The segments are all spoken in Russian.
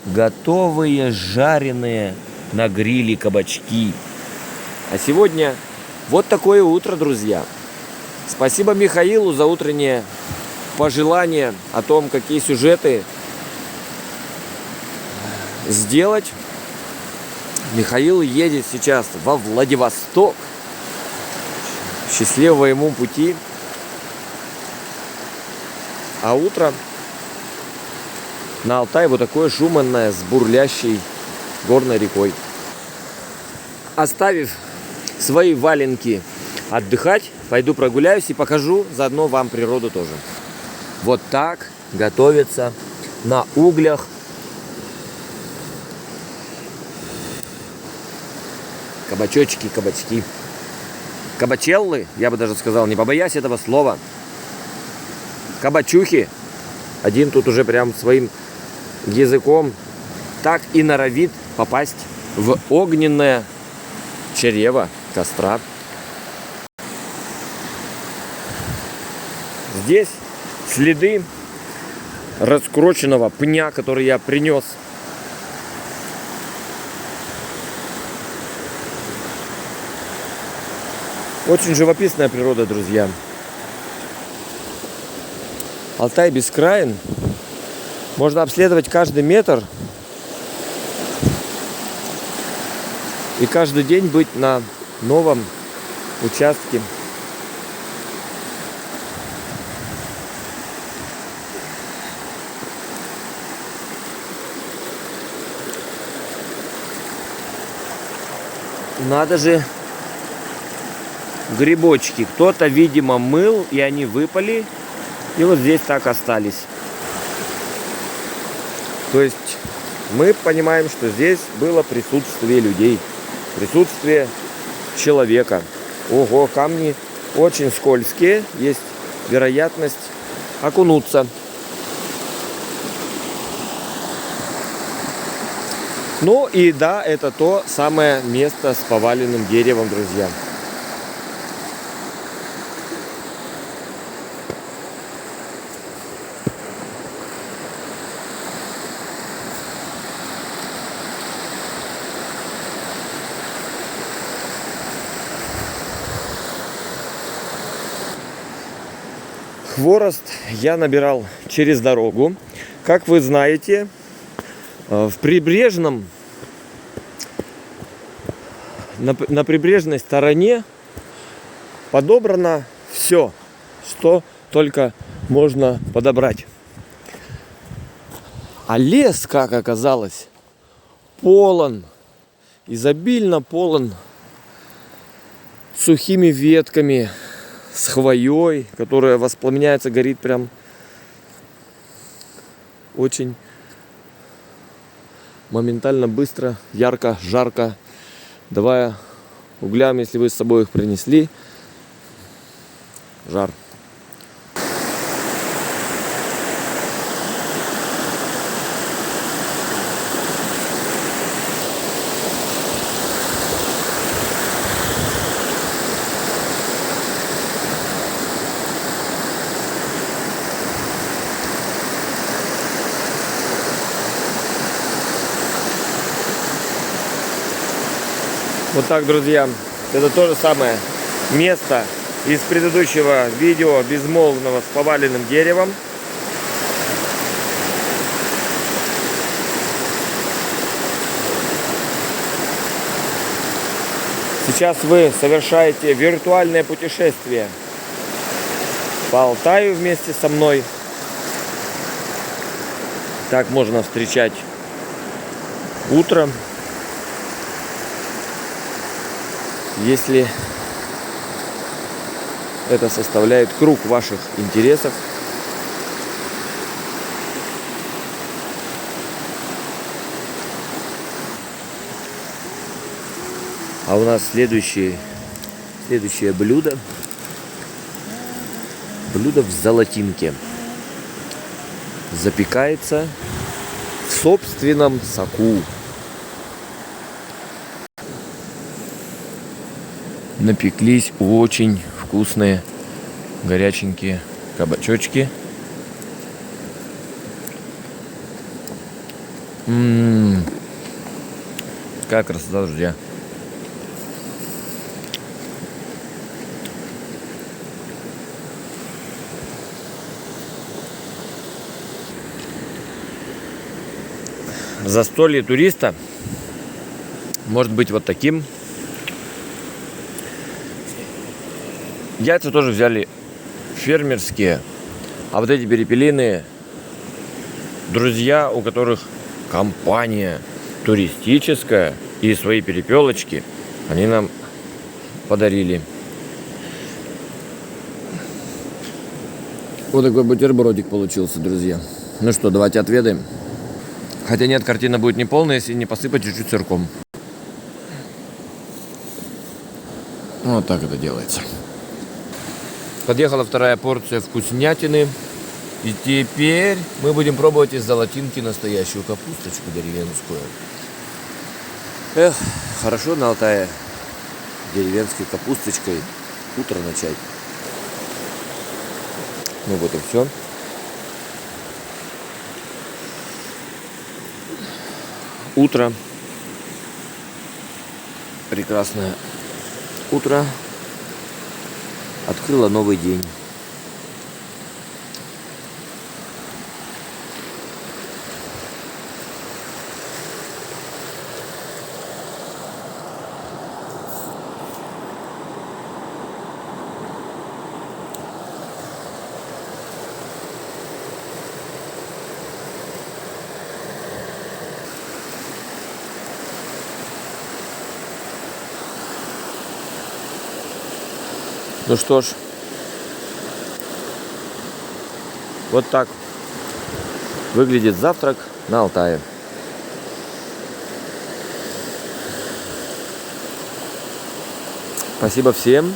готовые жареные на гриле кабачки. А сегодня вот такое утро, друзья. Спасибо Михаилу за утреннее пожелание о том, какие сюжеты сделать. Михаил едет сейчас во Владивосток. Счастливого ему пути. А утро на Алтае вот такое шумное с бурлящей горной рекой. Оставив свои валенки отдыхать, пойду прогуляюсь и покажу заодно вам природу тоже. Вот так готовится на углях кабачочки, кабачки. Кабачеллы, я бы даже сказал, не побоясь этого слова. Кабачухи. Один тут уже прям своим языком так и норовит попасть в огненное чрево костра. Здесь следы раскрученного пня, который я принес. Очень живописная природа, друзья. Алтай бескраен. Можно обследовать каждый метр и каждый день быть на новом участке. Надо же, грибочки. Кто-то, видимо, мыл, и они выпали. И вот здесь так остались. То есть мы понимаем, что здесь было присутствие людей. Присутствие человека. Ого, камни очень скользкие. Есть вероятность окунуться. Ну и да, это то самое место с поваленным деревом, друзья. Хворост я набирал через дорогу. Как вы знаете, на прибрежной стороне подобрано все, что только можно подобрать. А лес, как оказалось, полон, изобильно полон сухими ветками, с хвоей, которая воспламеняется, горит прям очень моментально, быстро, ярко, жарко, давая углям, если вы с собой их принесли, жар. Вот так, друзья, это то же самое место из предыдущего видео безмолвного с поваленным деревом. Сейчас вы совершаете виртуальное путешествие по Алтаю вместе со мной. Так можно встречать утро. Если это составляет круг ваших интересов. А у нас следующее блюдо. Блюдо в золотинке. Запекается в собственном соку. Напеклись очень вкусные горяченькие кабачочки. Какая красота, друзья. Застолье туриста может быть вот таким. Яйца тоже взяли фермерские, а вот эти перепелиные друзья, у которых компания туристическая и свои перепелочки, они нам подарили. Вот такой бутербродик получился, друзья. Ну что, давайте отведаем. Хотя нет, картина будет не полная, если не посыпать чуть-чуть сырком. Вот так это делается. Подъехала вторая порция вкуснятины. И теперь мы будем пробовать из золотинки настоящую капусточку деревенскую. Эх, хорошо на Алтае деревенской капусточкой утро начать. Ну вот и все. Утро. Прекрасное утро. Открыло новый день. Ну что ж, вот так выглядит завтрак на Алтае. Спасибо всем,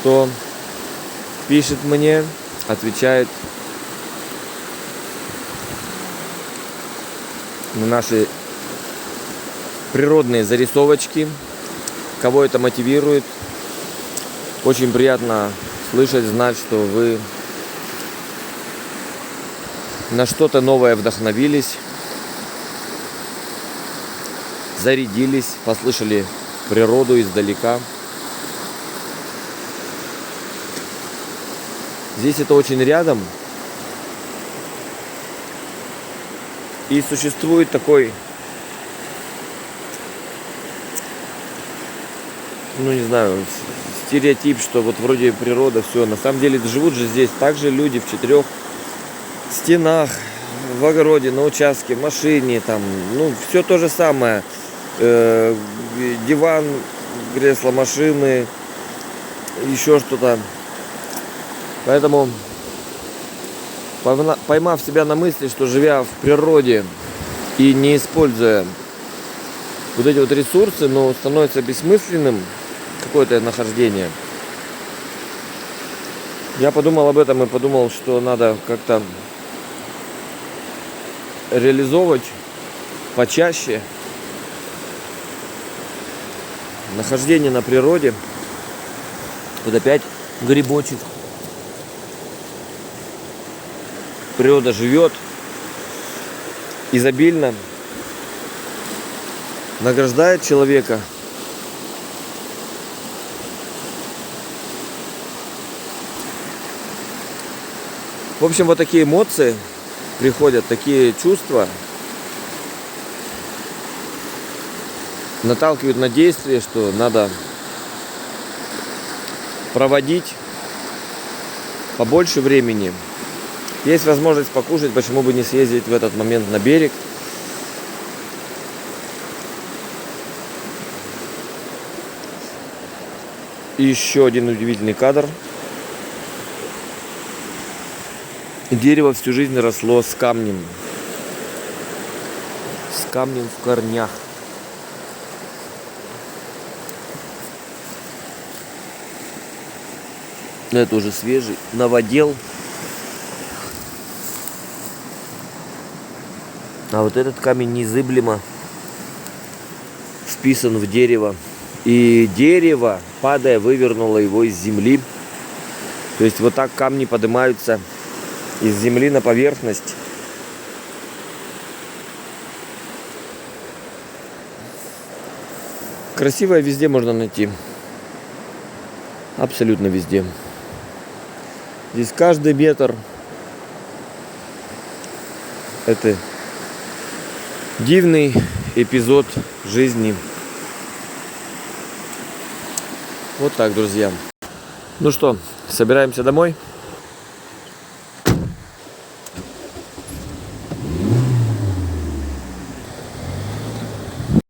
кто пишет мне, отвечает на наши природные зарисовочки. Кого это мотивирует. Очень приятно слышать, знать, что вы на что-то новое вдохновились, зарядились, послышали природу издалека. Здесь это очень рядом. И существует такой, ну не знаю, стереотип, что вот вроде природа, все. На самом деле живут же здесь также люди в 4 стенах, в огороде, на участке, в машине, там, ну все то же самое. Диван, кресло, машины, еще что-то. Поэтому, поймав себя на мысли, что живя в природе и не используя вот эти вот ресурсы, но становится бессмысленным какое-то нахождение. Я подумал об этом и подумал, что надо как-то реализовывать почаще нахождение на природе. Вот опять грибочек. Природа живет изобильно, награждает человека. В общем, вот такие эмоции приходят, такие чувства наталкивают на действие, что надо проводить побольше времени. Есть возможность покушать, почему бы не съездить в этот момент на берег. И еще один удивительный кадр. Дерево всю жизнь росло с камнем. С камнем в корнях. Это уже свежий новодел. А вот этот камень незыблемо вписан в дерево. И дерево, падая, вывернуло его из земли. То есть вот так камни поднимаются из земли на поверхность. Красивое везде можно найти. Абсолютно везде. Здесь каждый метр это дивный эпизод жизни. Вот так, друзья. Ну что, собираемся домой.